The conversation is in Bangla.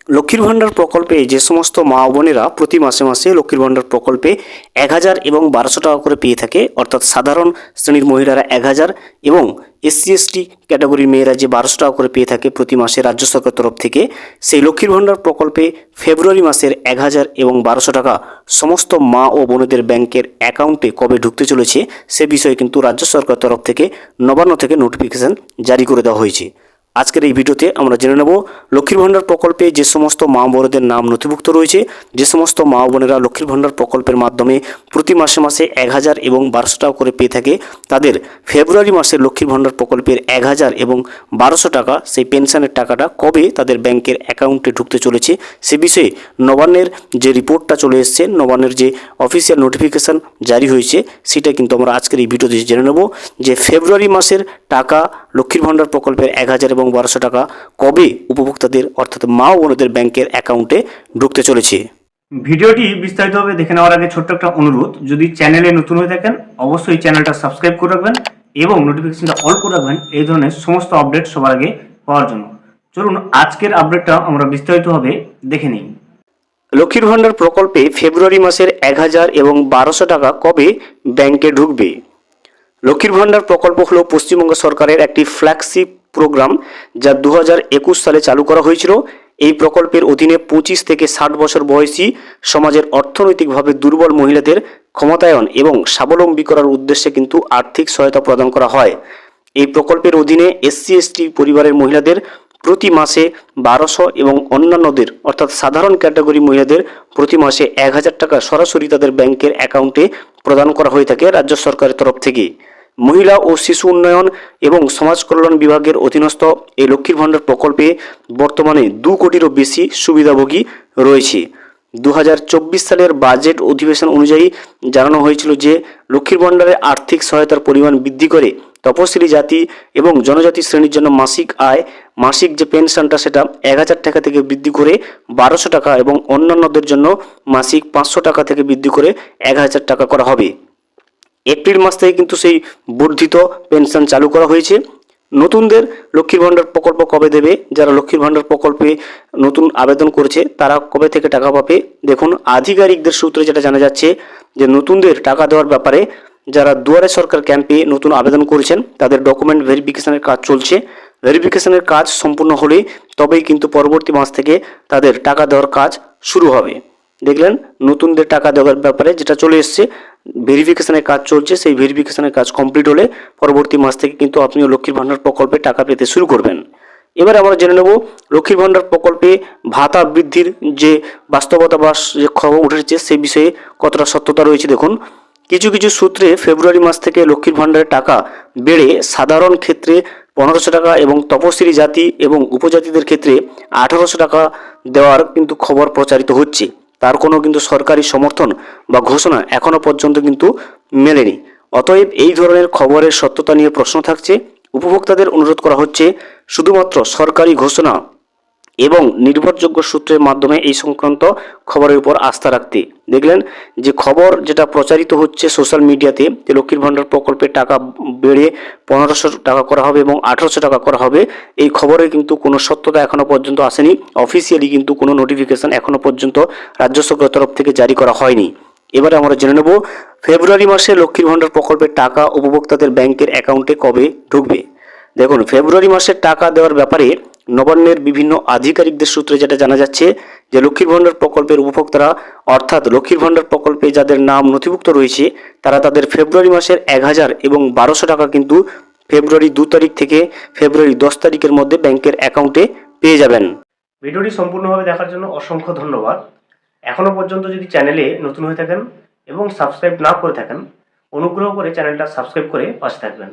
লক্ষ্মীর ভাণ্ডার প্রকল্পে যে সমস্ত মা ও বোনেরা প্রতি মাসে মাসে লক্ষ্মীর ভাণ্ডার প্রকল্পে 1000 এবং 1200 টাকা করে পেয়ে থাকে, অর্থাৎ সাধারণ শ্রেণীর মহিলারা 1000 এবং এসসি এসটি ক্যাটাগরির মেয়েরা যে 1200 টাকা করে পেয়ে থাকে প্রতি মাসে রাজ্য সরকার তরফ থেকে, সেই লক্ষ্মীর ভাণ্ডার প্রকল্পে ফেব্রুয়ারি মাসের 1000 এবং 1200 টাকা সমস্ত মা ও বোনেদের ব্যাংকের অ্যাকাউন্টে কবে ঢুকতে চলেছে সে বিষয়ে কিন্তু রাজ্য সরকার তরফ থেকে নবান্ন থেকে নোটিফিকেশন জারি করে দেওয়া হয়েছে। আজকের এই ভিডিওতে আমরা জেনে নেব লক্ষ্মীর ভাণ্ডার প্রকল্পে যে সমস্ত মা বোনেদের নাম নথিভুক্ত রয়েছে, যে সমস্ত মা বোনেরা লক্ষ্মীর ভাণ্ডার প্রকল্পের মাধ্যমে প্রতি মাসে মাসে 1000 এবং 1200 টাকা করে পেয়ে থাকে, তাদের ফেব্রুয়ারি মাসের লক্ষ্মীর ভাণ্ডার প্রকল্পের 1000 এবং 1200 টাকা সেই পেনশনের টাকাটা কবে তাদের ব্যাংকের অ্যাকাউন্টে ঢুকতে চলেছে সে বিষয়ে নবান্নের যে রিপোর্টটা চলে এসছে, নবান্নের যে অফিসিয়াল নোটিফিকেশান জারি হয়েছে, সেটা কিন্তু আমরা আজকের এই ভিডিওতে জেনে নেব যে ফেব্রুয়ারি মাসের টাকা লক্ষ্মীর ভাণ্ডার প্রকল্পের 1000 এবং 1200 টাকা কবে উপভোক্তাদের অর্থাৎ মা ও বোনদের ব্যাংকের অ্যাকাউন্টে ঢুকতে চলেছে। ভিডিওটি বিস্তারিতভাবে দেখে নেওয়ার আগে ছোট্ট একটা অনুরোধ, যদি চ্যানেলে নতুন হয়ে থাকেন অবশ্যই চ্যানেলটা সাবস্ক্রাইব করে রাখবেন এবং নোটিফিকেশনটা অল করে রাখবেন এই ধরনের সমস্ত আপডেট সবার আগে পাওয়ার জন্য। চলুন আজকের আপডেটটা আমরা বিস্তারিতভাবে দেখে নিই। লক্ষ্মীর ভাণ্ডার প্রকল্পে ফেব্রুয়ারি মাসের 1000 এবং 1200 টাকা কবে ব্যাংকে ঢুকবে? লক্ষ্মীর ভাণ্ডার প্রকল্প হলো পশ্চিমবঙ্গ সরকারের একটি ফ্ল্যাগশিপ প্রোগ্রাম, যা 2021 সালে চালু করা হয়েছিল। এই প্রকল্পের অধীনে 25 থেকে 60 বছর বয়সী সমাজের অর্থনৈতিকভাবে দুর্বল মহিলাদের ক্ষমতায়ন এবং স্বাবলম্বী করার উদ্দেশ্যে কিন্তু আর্থিক সহায়তা প্রদান করা হয়। এই প্রকল্পের অধীনে এসসি এসটি পরিবারের মহিলাদের প্রতি মাসে 1200 এবং অন্যান্যদের অর্থাৎ সাধারণ ক্যাটাগরি মহিলাদের প্রতি মাসে 1000 টাকা সরাসরি তাদের ব্যাংকের অ্যাকাউন্টে প্রদান করা হয়ে থাকে রাজ্য সরকারের তরফ থেকে। মহিলা ও শিশু উন্নয়ন এবং সমাজ কল্যাণ বিভাগের অধীনস্থ এই লক্ষ্মীর ভাণ্ডার প্রকল্পে বর্তমানে 2 কোটিরও বেশি সুবিধাভোগী রয়েছে। 2024 সালের বাজেট অধিবেশন অনুযায়ী জানানো হয়েছিল যে লক্ষ্মীর ভাণ্ডারে আর্থিক সহায়তার পরিমাণ বৃদ্ধি করে তপশিলি জাতি এবং জনজাতি শ্রেণীর জন্য মাসিক যে পেনশনটা সেটা 1000 টাকা থেকে বৃদ্ধি করে 1200 টাকা এবং অন্যান্যদের জন্য মাসিক 500 টাকা থেকে বৃদ্ধি করে 1000 টাকা করা হবে। এপ্রিল মাস থেকে কিন্তু সেই বর্ধিত পেনশন চালু করা হয়েছে। নতুনদের লক্ষ্মীর ভাণ্ডার প্রকল্প কবে দেবে? যারা লক্ষ্মীর ভাণ্ডার প্রকল্পে নতুন আবেদন করেছে তারা কবে থেকে টাকা পাবে? দেখুন, আধিকারিকদের সূত্রে যেটা জানা যাচ্ছে যে নতুনদের টাকা দেওয়ার ব্যাপারে যারা দুয়ারে সরকার ক্যাম্পে নতুন আবেদন করেছেন তাদের ডকুমেন্ট ভেরিফিকেশনের কাজ চলছে। ভেরিফিকেশনের কাজ সম্পূর্ণ হলেই তবেই কিন্তু পরবর্তী মাস থেকে তাদের টাকা দেওয়ার কাজ শুরু হবে। দেখলেন, নতুনদের টাকা দেওয়ার ব্যাপারে যেটা চলে এসছে, ভেরিফিকেশনের কাজ চলছে, সেই ভেরিফিকেশনের কাজ কমপ্লিট হলে পরবর্তী মাস থেকে কিন্তু আপনিও লক্ষ্মীর ভাণ্ডার প্রকল্পে টাকা পেতে শুরু করবেন। এবার আমরা জেনে নেব লক্ষ্মীর ভাণ্ডার প্রকল্পে ভাতা বৃদ্ধির যে বাস্তবতা বা যে খবর উঠেছে সেই বিষয়ে কতটা সত্যতা রয়েছে। দেখুন, কিছু কিছু সূত্রে ফেব্রুয়ারি মাস থেকে লক্ষ্মীর ভাণ্ডারের টাকা বেড়ে সাধারণ ক্ষেত্রে 1500 টাকা এবং তপশিলি জাতি এবং উপজাতিদের ক্ষেত্রে 1800 টাকা দেওয়ার কিন্তু খবর প্রচারিত হচ্ছে। তার কোনো কিন্তু সরকারি সমর্থন বা ঘোষণা এখনও পর্যন্ত কিন্তু মেলেনি। অতএব এই ধরনের খবরের সত্যতা নিয়ে প্রশ্ন থাকছে। উপভোক্তাদের অনুরোধ করা হচ্ছে শুধুমাত্র সরকারি ঘোষণা এবং নির্ভরযোগ্য সূত্রের মাধ্যমে এই সংক্রান্ত খবরের উপর আস্থা রাখতে। দেখলেন যে খবর যেটা প্রচারিত হচ্ছে সোশ্যাল মিডিয়াতে যে লক্ষ্মীর ভাণ্ডার প্রকল্পের টাকা বেড়ে 1500 টাকা করা হবে এবং 1800 টাকা করা হবে, এই খবরে কিন্তু কোনো সত্যতা এখনও পর্যন্ত আসেনি। অফিসিয়ালি কিন্তু কোনো নোটিফিকেশন এখনও পর্যন্ত রাজ্য সরকারের তরফ থেকে জারি করা হয়নি। এবারে আমরা জেনে নেব ফেব্রুয়ারি মাসে লক্ষ্মীর ভাণ্ডার প্রকল্পের টাকা উপভোক্তাদের ব্যাংকের অ্যাকাউন্টে কবে ঢুকবে। দেখুন, ফেব্রুয়ারি মাসের টাকা দেওয়ার ব্যাপারে নবান্নের বিভিন্ন আধিকারিকদের সূত্রে যেটা জানা যাচ্ছে যে লক্ষ্মীর ভাণ্ডার প্রকল্পের উপভোক্তারা অর্থাৎ লক্ষ্মীর ভাণ্ডার প্রকল্পে যাদের নাম নথিভুক্ত রয়েছে তারা তাদের ফেব্রুয়ারি মাসের 1000 এবং 1200 টাকা কিন্তু ফেব্রুয়ারি 2 তারিখ থেকে ফেব্রুয়ারি 10 তারিখের মধ্যে ব্যাংকের অ্যাকাউন্টে পেয়ে যাবেন। ভিডিওটি সম্পূর্ণভাবে দেখার জন্য অসংখ্য ধন্যবাদ। এখনও পর্যন্ত যদি চ্যানেলে নতুন হয়ে থাকেন এবং সাবস্ক্রাইব না করে থাকেন, অনুগ্রহ করে চ্যানেলটা সাবস্ক্রাইব করে পাশে থাকবেন।